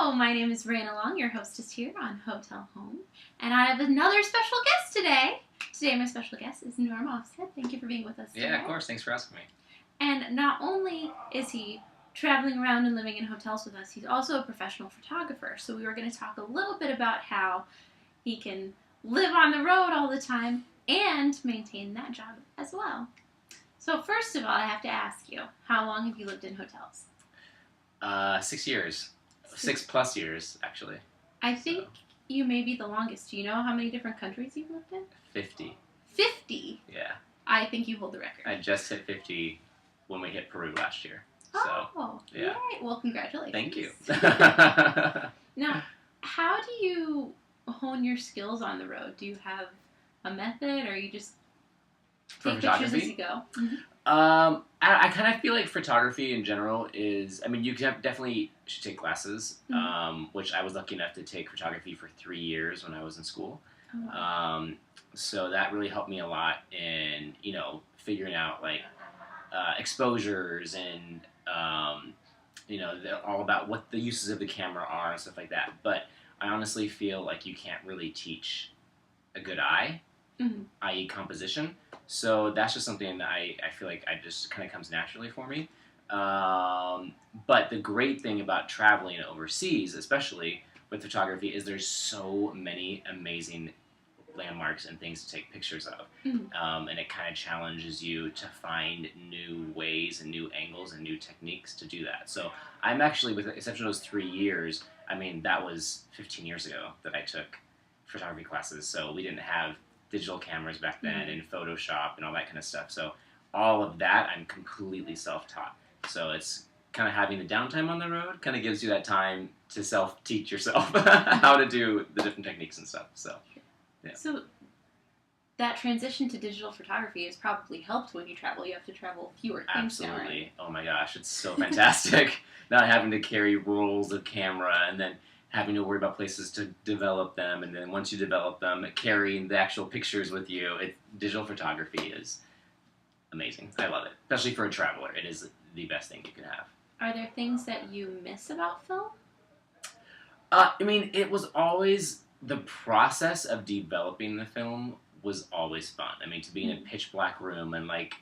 Hello, my name is Raina Long, your hostess here on Hotel Home, and I have another special guest today. Today my special guest is Norm Offset. Thank you for being with us today. Yeah, of course. Thanks for asking me. And not only is he traveling around and living in hotels with us, he's also a professional photographer. So we were going to talk a little bit about how he can live on the road all the time and maintain that job as well. So first of all, I have to ask you, how long have you lived in hotels? 6 years. 6+ years, actually. I think you may be the longest. Do you know how many different countries you've lived in? 50. 50? Yeah. I think you hold the record. I just hit 50 when we hit Peru last year. Oh, so, yeah. Yay. Well, congratulations. Thank you. Now, how do you hone your skills on the road? Do you have a method, or you just take pictures as you go? Mm-hmm. I kind of feel like photography in general is, I mean, you definitely should take classes, which I was lucky enough to take photography for 3 years when I was in school. Oh, wow. So that really helped me a lot in, figuring out, like, exposures and, all about what the uses of the camera are and stuff like that. But I honestly feel like you can't really teach a good eye, i.e. composition. So that's just something that I feel like I just kind of comes naturally for me. But the great thing about traveling overseas, especially with photography, is there's so many amazing landmarks and things to take pictures of. And it kind of challenges you to find new ways and new angles and new techniques to do that. So I'm actually, with the exception of those 3 years, I mean, that was 15 years ago that I took photography classes. So we didn't have digital cameras back then and Photoshop and all that kind of stuff. So all of that I'm completely self-taught. So it's kind of having the downtime on the road kind of gives you that time to self-teach yourself how to do the different techniques and stuff. So, yeah. So that transition to digital photography has probably helped when you travel. You have to travel fewer times now, right? Absolutely. Oh my gosh, it's so fantastic. Not having to carry rolls of camera and then having to worry about places to develop them, and then once you develop them, carrying the actual pictures with you. Digital photography is amazing. I love it, especially for a traveler. It is the best thing you can have. Are there things that you miss about film? I mean, it was always, the process of developing the film was always fun. I mean, to be in a pitch black room and like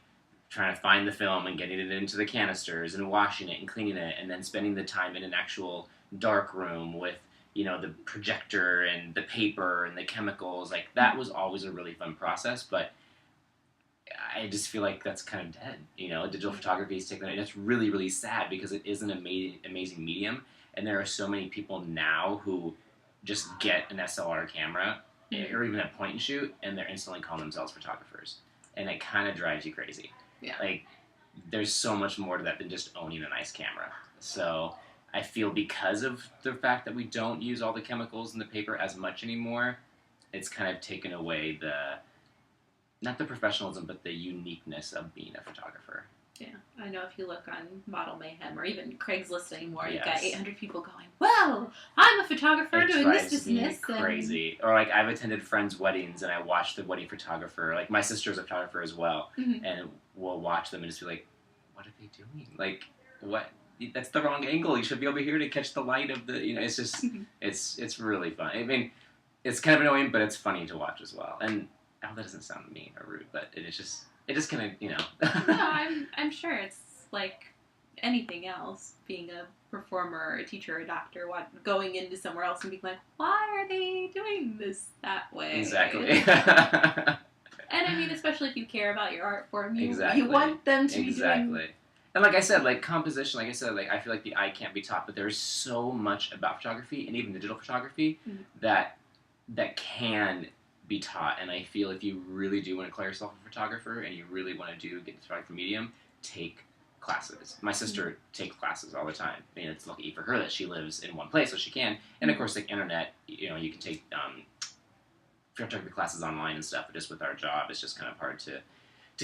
trying to find the film and getting it into the canisters and washing it and cleaning it, and then spending the time in an actual dark room with, the projector and the paper and the chemicals, like that was always a really fun process. But I just feel like that's kind of dead. Digital photography is taking, that's really, really sad because it is an amazing medium, and there are so many people now who just get an SLR camera or even a point and shoot, and they're instantly calling themselves photographers, and it kind of drives you crazy. Yeah. Like, there's so much more to that than just owning a nice camera. So I feel because of the fact that we don't use all the chemicals in the paper as much anymore, it's kind of taken away not the professionalism, but the uniqueness of being a photographer. Yeah, I know if you look on Model Mayhem or even Craigslist anymore, Yes. You've got 800 people going, "Whoa, I'm a photographer doing this and this." Crazy. Or like I've attended friends' weddings and I watched the wedding photographer. Like my sister's a photographer as well, and we'll watch them and just be like, "What are they doing? Like, what? That's the wrong angle. You should be over here to catch the light of the." It's just it's really fun. I mean, it's kind of annoying, but it's funny to watch as well. And that doesn't sound mean or rude, but it just kind of, No, I'm sure it's like anything else, being a performer or a teacher or a doctor, going into somewhere else and being like, why are they doing this that way? Exactly. And I mean, especially if you care about your art form, you Exactly. want them to be doing. And like I said, like composition, like I said, like I feel like the eye can't be taught, but there's so much about photography and even digital photography that can be taught. And I feel if you really do want to call yourself a photographer and you really want to get the photography medium, take classes. My sister takes classes all the time. I mean, it's lucky for her that she lives in one place, so she can. And of course, like internet, you can take photography classes online and stuff. But just with our job, it's just kind of hard to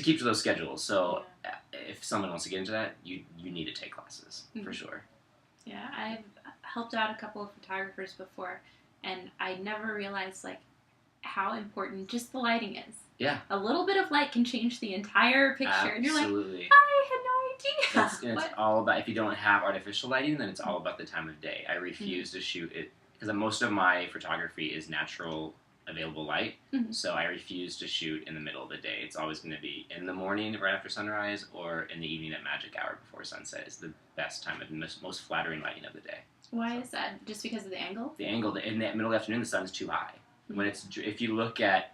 keep to those schedules. So if someone wants to get into that, you need to take classes for sure. Yeah, I've helped out a couple of photographers before, and I never realized like how important just the lighting is. Yeah. A little bit of light can change the entire picture. Absolutely. And you're like, I had no idea. It's all about, if you don't have artificial lighting, then it's all about the time of day. I refuse to shoot it, because most of my photography is natural available light, so I refuse to shoot in the middle of the day. It's always going to be in the morning right after sunrise, or in the evening at magic hour before sunset is the best time of most flattering lighting of the day. Why is that? Just because of the angle? The angle, in the middle of the afternoon, the sun's too high. When if you look at,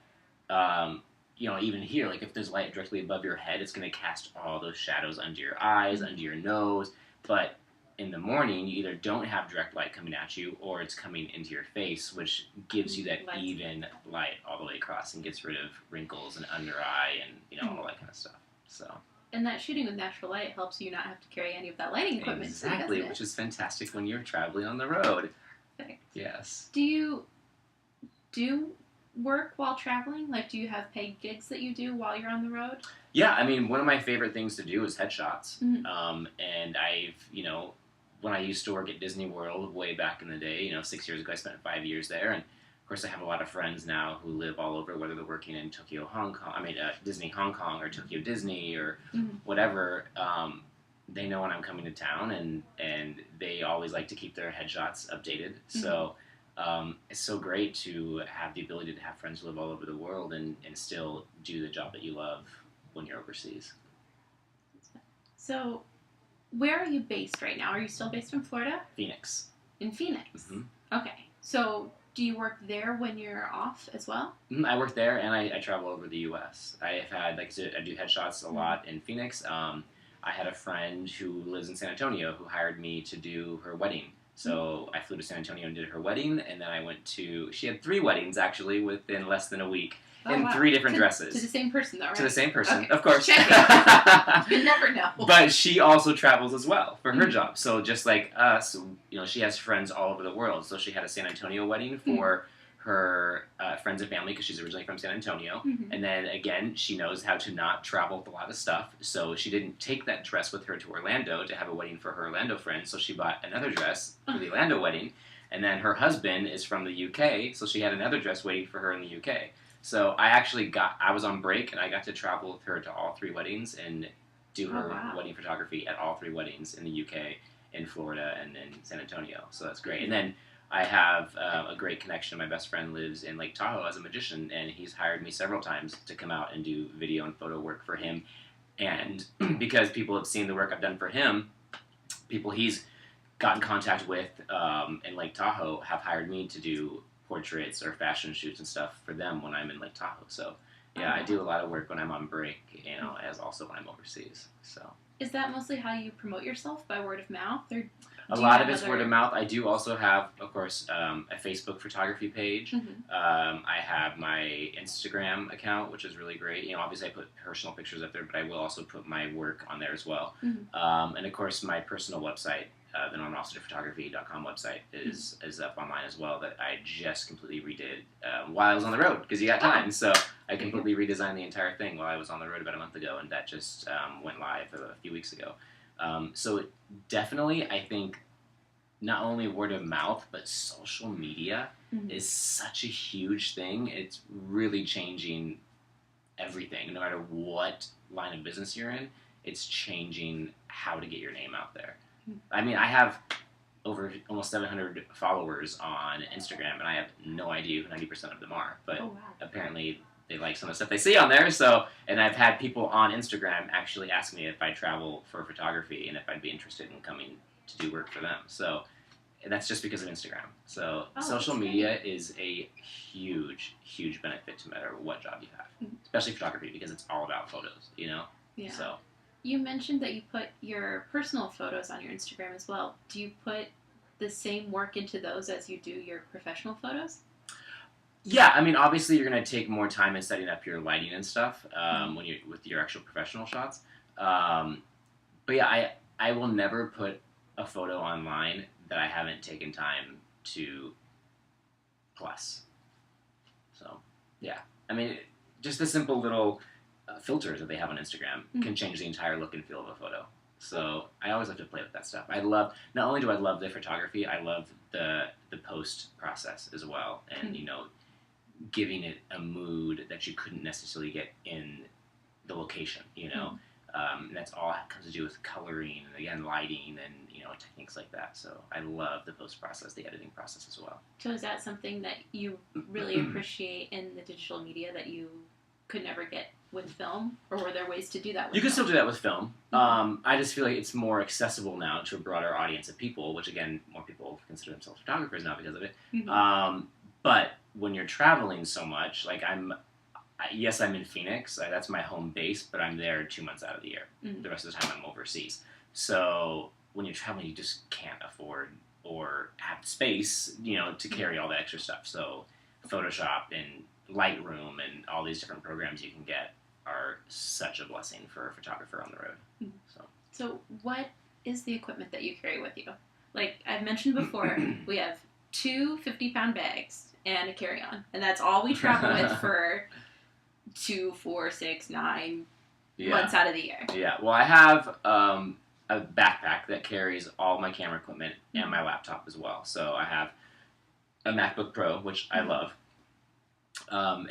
even here, like if there's light directly above your head, it's going to cast all those shadows under your eyes, under your nose. But in the morning, you either don't have direct light coming at you, or it's coming into your face, which gives you that even light all the way across and gets rid of wrinkles and under eye and all that kind of stuff. So. And that shooting with natural light helps you not have to carry any of that lighting equipment. Exactly, which is fantastic when you're traveling on the road. Perfect. Yes. Do you do work while traveling? Like, do you have paid gigs that you do while you're on the road? Yeah, I mean, one of my favorite things to do is headshots. And I've, when I used to work at Disney World way back in the day, 6 years ago, I spent 5 years there. And of course, I have a lot of friends now who live all over, whether they're working in Tokyo, Hong Kong, Disney Hong Kong, or Tokyo Disney, or whatever. They know when I'm coming to town, and they always like to keep their headshots updated. So it's so great to have the ability to have friends who live all over the world and still do the job that you love when you're overseas. So, where are you based right now? Are you still based in Florida? Phoenix. In Phoenix? Okay. So, do you work there when you're off as well? I work there, and I travel over the U.S. I've had, I do headshots a lot in Phoenix. I had a friend who lives in San Antonio who hired me to do her wedding. So I flew to San Antonio and did her wedding, and then I went she had 3 weddings, actually, within less than a week, in 3 different dresses. To the same person, though, right? To the same person, okay. of course. You never know. But she also travels as well for her job. So just like us, she has friends all over the world. So she had a San Antonio wedding for her friends and family, because she's originally from San Antonio. And then, again, she knows how to not travel with a lot of stuff. So she didn't take that dress with her to Orlando to have a wedding for her Orlando friends. So she bought another dress for the Orlando wedding. And then her husband is from the UK, so she had another dress waiting for her in the UK. So I was on break, and I got to travel with her to all 3 weddings and do her wedding photography at all 3 weddings in the UK, in Florida, and in San Antonio. So that's great. And then I have a great connection. My best friend lives in Lake Tahoe as a magician, and he's hired me several times to come out and do video and photo work for him. And because people have seen the work I've done for him, people he's got in contact with in Lake Tahoe have hired me to do portraits or fashion shoots and stuff for them when I'm in Lake Tahoe. So yeah, I do a lot of work when I'm on break, as also when I'm overseas. So is that mostly how you promote yourself, by word of mouth, or a lot of it's word of mouth? I do also have, of course, a Facebook photography page. I have my Instagram account, which is really great. Obviously I put personal pictures up there, but I will also put my work on there as well. And of course my personal website, the NormanOfficerPhotography.com website is up online as well, that I just completely redid while I was on the road, because you got time. So I completely redesigned the entire thing while I was on the road about a month ago, and that just went live a few weeks ago. So definitely, I think not only word of mouth, but social media is such a huge thing. It's really changing everything. No matter what line of business you're in, it's changing how to get your name out there. I mean, I have over almost 700 followers on Instagram, and I have no idea who 90% of them are. But apparently they like some of the stuff they see on there. So, and I've had people on Instagram actually ask me if I travel for photography and if I'd be interested in coming to do work for them. So, and that's just because of Instagram. So social media is a huge, huge benefit to no matter what job you have, especially photography, because it's all about photos, Yeah. So. You mentioned that you put your personal photos on your Instagram as well. Do you put the same work into those as you do your professional photos? Yeah, I mean, obviously you're going to take more time in setting up your lighting and stuff when you're with your actual professional shots. But yeah, I will never put a photo online that I haven't taken time to plus. So yeah, I mean, just the simple little filters that they have on Instagram can change the entire look and feel of a photo. So I always like to play with that stuff. Not only do I love the photography, I love the post process as well, and giving it a mood that you couldn't necessarily get in the location. And that's all comes to do with coloring and again lighting and techniques like that. So I love the post process, the editing process as well. So is that something that you really appreciate in the digital media that you could never get with film, or were there ways to do that with You can film? still do that with film. I just feel like it's more accessible now to a broader audience of people, which again, more people consider themselves photographers now because of it. But when you're traveling so much, like yes, I'm in Phoenix. That's my home base, but I'm there 2 months out of the year. The rest of the time I'm overseas. So when you're traveling, you just can't afford or have the space, to carry all that extra stuff. So Photoshop and Lightroom and all these different programs you can get are such a blessing for a photographer on the road. So what is the equipment that you carry with you? Like I've mentioned before, we have 2 50-pound bags and a carry-on, and that's all we travel with for 2, 4, 6, 9 months out of the year. Yeah, well, I have a backpack that carries all my camera equipment and my laptop as well. So I have a MacBook Pro, which I love.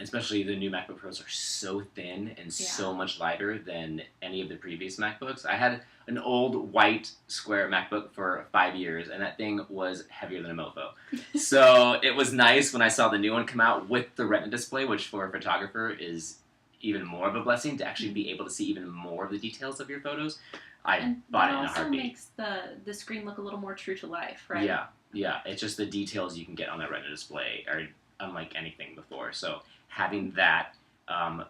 Especially the new MacBook Pros are so thin and so much lighter than any of the previous MacBooks. I had an old white square MacBook for 5 years, and that thing was heavier than a mofo. So it was nice when I saw the new one come out with the Retina display, which for a photographer is even more of a blessing to actually be able to see even more of the details of your photos. I bought it in a heartbeat. It also makes the screen look a little more true to life, right? Yeah. It's just the details you can get on that Retina display are unlike anything before. So having that,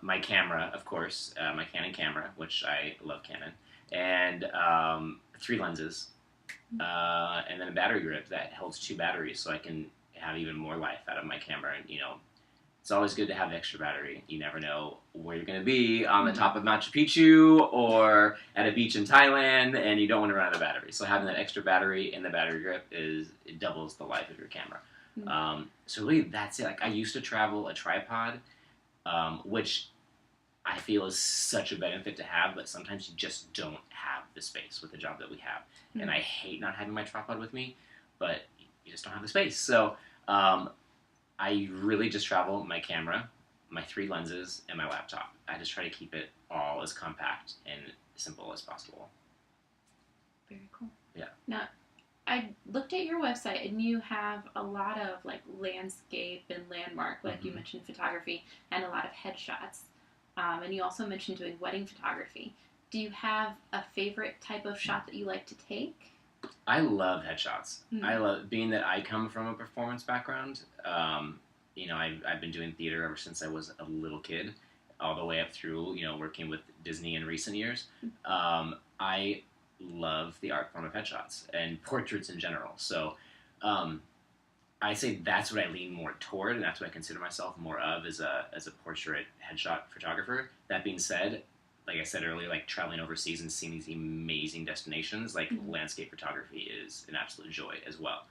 my camera, of course, my Canon camera, which I love Canon, and 3 lenses, and then a battery grip that holds 2 batteries, so I can have even more life out of my camera. And it's always good to have extra battery. You never know where you're going to be on the top of Machu Picchu or at a beach in Thailand, and you don't want to run out of battery. So having that extra battery in the battery grip it doubles the life of your camera. So really, that's it. Like I used to travel a tripod, which I feel is such a benefit to have, but sometimes you just don't have the space with the job that we have. And I hate not having my tripod with me, but you just don't have the space. So I really just travel my camera, my 3 lenses, and my laptop. I just try to keep it all as compact and simple as possible. Very cool. Yeah. Now, I looked at your website, and you have a lot of like landscape and landmark, like you mentioned photography, and a lot of headshots. And you also mentioned doing wedding photography. Do you have a favorite type of shot that you like to take? I love headshots. I love, being that I come from a performance background. I've been doing theater ever since I was a little kid, all the way up through working with Disney in recent years. I love the art form of headshots and portraits in general. So I say that's what I lean more toward, and that's what I consider myself more of as a portrait headshot photographer. That being said, like I said earlier, like traveling overseas and seeing these amazing destinations, like landscape photography is an absolute joy as well.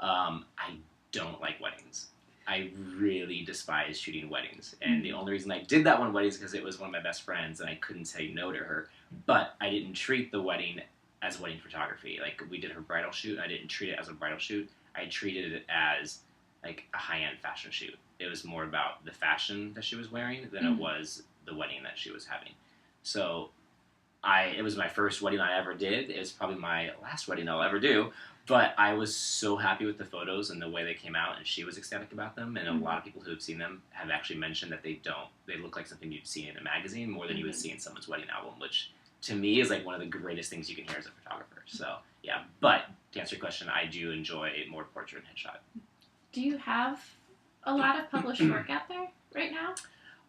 I don't like weddings. I really despise shooting weddings. And the only reason I did that one wedding is because it was one of my best friends and I couldn't say no to her. But I didn't treat the wedding as wedding photography. Like, we did her bridal shoot. I didn't treat it as a bridal shoot. I treated it as like a high-end fashion shoot. It was more about the fashion that she was wearing than it was the wedding that she was having. So it was my first wedding I ever did. It was probably my last wedding I'll ever do. But I was so happy with the photos and the way they came out, and she was ecstatic about them. And a lot of people who have seen them have actually mentioned that they look like something you'd see in a magazine more than you would see in someone's wedding album, which to me is like one of the greatest things you can hear as a photographer. So yeah, but to answer your question, I do enjoy more portrait and headshot. Do you have a lot of published work out there right now?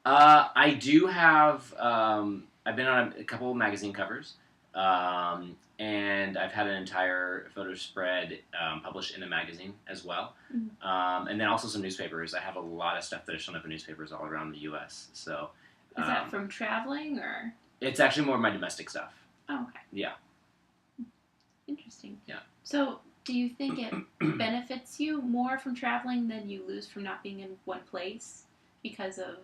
I do have. I've been on a couple of magazine covers, and I've had an entire photo spread published in a magazine as well, and then also some newspapers. I have a lot of stuff that has shown up in newspapers all around the U.S. So, is that from traveling, or? It's actually more of my domestic stuff. Oh, okay. Yeah. Interesting. Yeah. So, do you think it benefits you more from traveling than you lose from not being in one place because of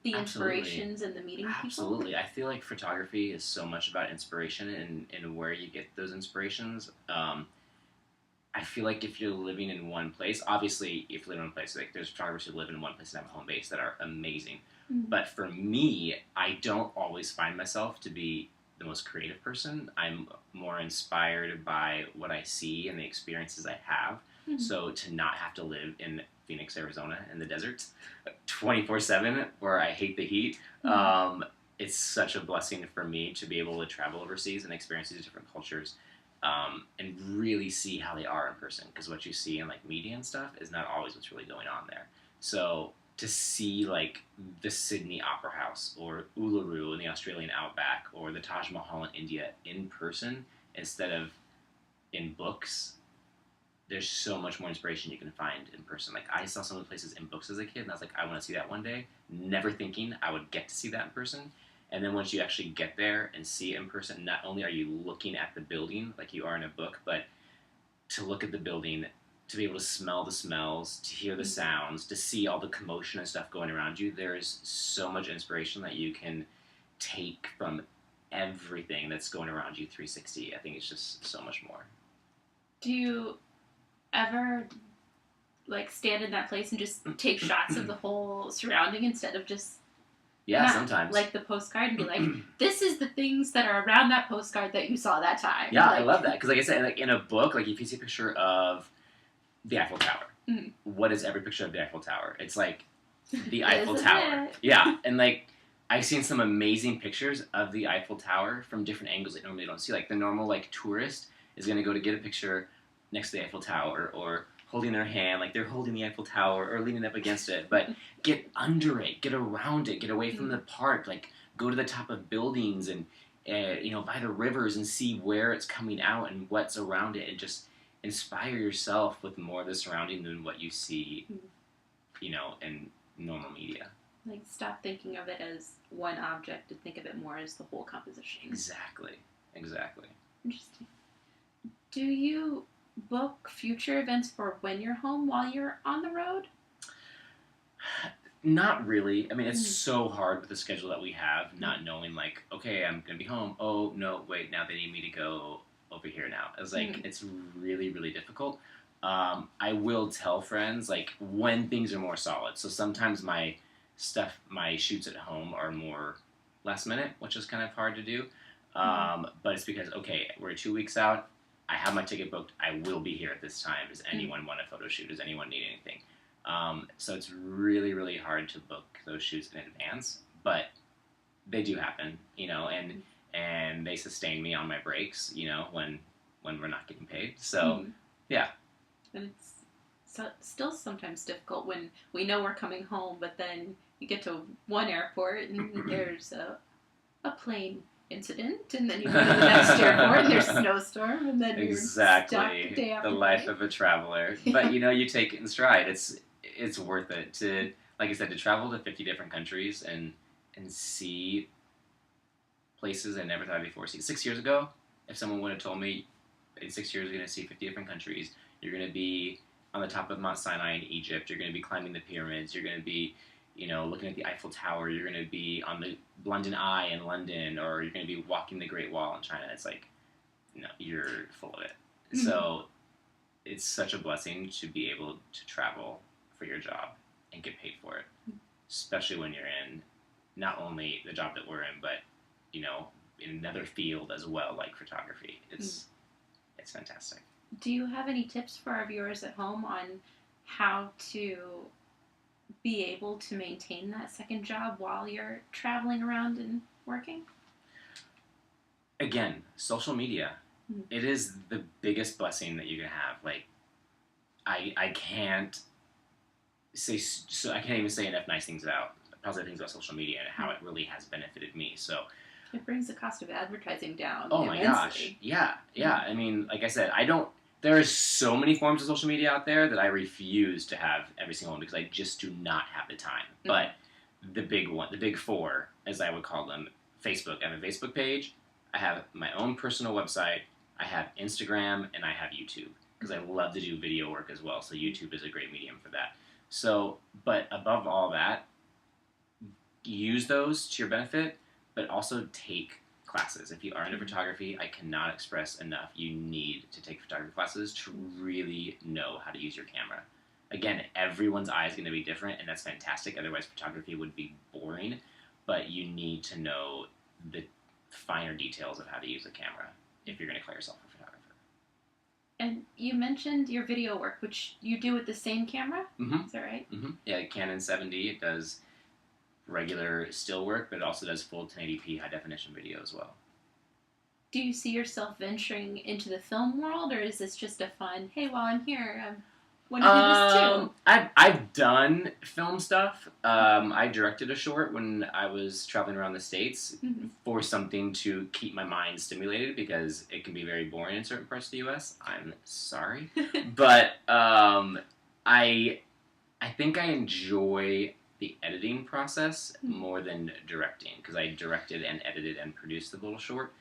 the inspirations and the meeting people? Absolutely. I feel like photography is so much about inspiration and where you get those inspirations. I feel like if you're living in one place, obviously if you live in one place, like there's photographers who live in one place and have a home base that are amazing. But for me, I don't always find myself to be the most creative person. I'm more inspired by what I see and the experiences I have. Mm-hmm. So to not have to live in Phoenix, Arizona, in the deserts 24/7, where I hate the heat, it's such a blessing for me to be able to travel overseas and experience these different cultures, and really see how they are in person. Because what you see in like media and stuff is not always what's really going on there. So to see like the Sydney Opera House or Uluru in the Australian outback or the Taj Mahal in India in person instead of in books, there's so much more inspiration you can find in person. Like I saw some of the places in books as a kid and I was like, I want to see that one day, never thinking I would get to see that in person. And then once you actually get there and see it in person, not only are you looking at the building like you are in a book, but to look at the building, to be able to smell the smells, to hear the sounds, to see all the commotion and stuff going around you, there's so much inspiration that you can take from everything that's going around you 360. I think it's just so much more. Do you ever like stand in that place and just take shots of the whole surrounding instead of just sometimes like the postcard and be like, this is the things that are around that postcard that you saw that time? Yeah, like, I love that because like I said, like in a book, like if you see a picture of the Eiffel Tower, what is every picture of the Eiffel Tower? It's like the Eiffel Tower. Yeah, and like I've seen some amazing pictures of the Eiffel Tower from different angles that normally don't see. Like the normal like tourist is going to go to get a picture next to the Eiffel Tower or holding their hand like they're holding the Eiffel Tower or leaning up against it. But get under it, get around it, get away from the park, like go to the top of buildings and by the rivers and see where it's coming out and what's around it, and just inspire yourself with more of the surrounding than what you see, in normal media. Like stop thinking of it as one object and think of it more as the whole composition. Exactly. Interesting. Do you book future events for when you're home while you're on the road? Not really. I mean, it's so hard with the schedule that we have, not knowing like, okay, I'm going to be home. Oh, no, wait, now they need me to go over here now. It's like, it's really, really difficult. I will tell friends like when things are more solid. So sometimes my shoots at home are more last minute, which is kind of hard to do. But it's because, okay, we're 2 weeks out. I have my ticket booked. I will be here at this time. Does anyone want a photo shoot? Does anyone need anything? So it's really, really hard to book those shoots in advance, but they do happen, and they sustain me on my breaks, when we're not getting paid. So, yeah. And it's still sometimes difficult when we know we're coming home, but then you get to one airport and there's a plane incident, and then you go to the next airport and there's a snowstorm, and then you're stuck the day after. The life of a traveler. But you take it in stride. It's worth it to, like I said, to travel to 50 different countries and see places I never thought I'd before see. 6 years ago, if someone would have told me in 6 years you're going to see 50 different countries, you're going to be on the top of Mount Sinai in Egypt, you're going to be climbing the pyramids, you're going to be looking at the Eiffel Tower, you're going to be on the London Eye in London, or you're going to be walking the Great Wall in China. It's like, you're full of it. So it's such a blessing to be able to travel for your job and get paid for it, especially when you're in not only the job that we're in, but, in another field as well, like photography. It's fantastic. Do you have any tips for our viewers at home on how to be able to maintain that second job while you're traveling around and working? Again, social media. It is the biggest blessing that you can have. Like, I can't say, so I can't even say enough nice things about, positive things about social media and how it really has benefited me. So it brings the cost of advertising down. Oh my gosh. Yeah. I mean, like I said, there are so many forms of social media out there that I refuse to have every single one because I just do not have the time. But the big four, as I would call them, Facebook. I have a Facebook page, I have my own personal website, I have Instagram, and I have YouTube because I love to do video work as well. So YouTube is a great medium for that. So, but above all that, use those to your benefit, but also take classes. If you are into photography, I cannot express enough. You need to take photography classes to really know how to use your camera. Again, everyone's eye is going to be different, and that's fantastic. Otherwise, photography would be boring. But you need to know the finer details of how to use a camera if you're going to call yourself a photographer. And you mentioned your video work, which you do with the same camera? Mm-hmm. Is that right? Mm-hmm. Yeah, Canon 7D. It does regular still work, but it also does full 1080p high definition video as well. Do you see yourself venturing into the film world, or is this just a fun, hey, while I'm here, I want to do this too? I've done film stuff. I directed a short when I was traveling around the States for something to keep my mind stimulated because it can be very boring in certain parts of the U.S. I'm sorry. But I think I enjoy the editing process more than directing because I directed and edited and produced the little short.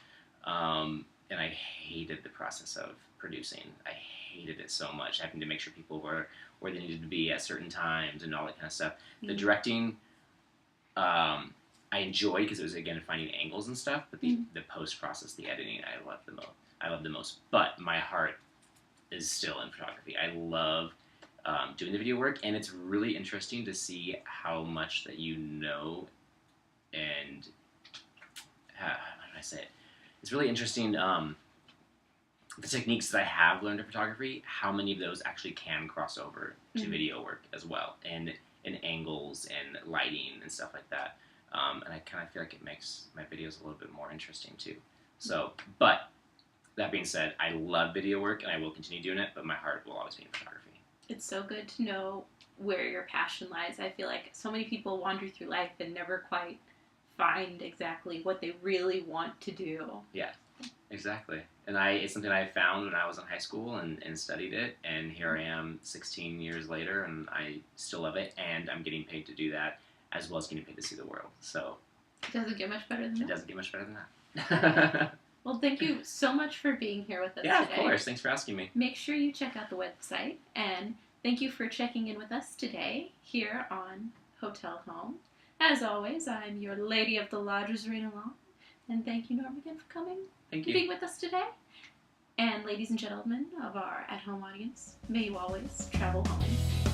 And I hated the process of producing. I hated it so much, having to make sure people were where they needed to be at certain times and all that kind of stuff. The directing, I enjoy because it was, again, finding angles and stuff, but the post process, the editing, I love the most. But my heart is still in photography. I love doing the video work, and it's really interesting to see how much that you know and how do I say it? It's really interesting, the techniques that I have learned in photography, how many of those actually can cross over to video work as well, and angles and lighting and stuff like that. And I kind of feel like it makes my videos a little bit more interesting too. So, but that being said, I love video work and I will continue doing it, but my heart will always be in photography. It's so good to know where your passion lies. I feel like so many people wander through life and never quite find exactly what they really want to do. Yeah, exactly. And it's something I found when I was in high school and studied it, and here I am 16 years later, and I still love it, and I'm getting paid to do that, as well as getting paid to see the world. So it doesn't get much better than that. It doesn't get much better than that. Well, thank you so much for being here with us today. Yeah, of course. Thanks for asking me. Make sure you check out the website, and thank you for checking in with us today here on Hotel Home. As always, I'm your Lady of the Lodges, Rena Long, and thank you, Norm, again for coming and being with us today. And ladies and gentlemen of our at-home audience, may you always travel home.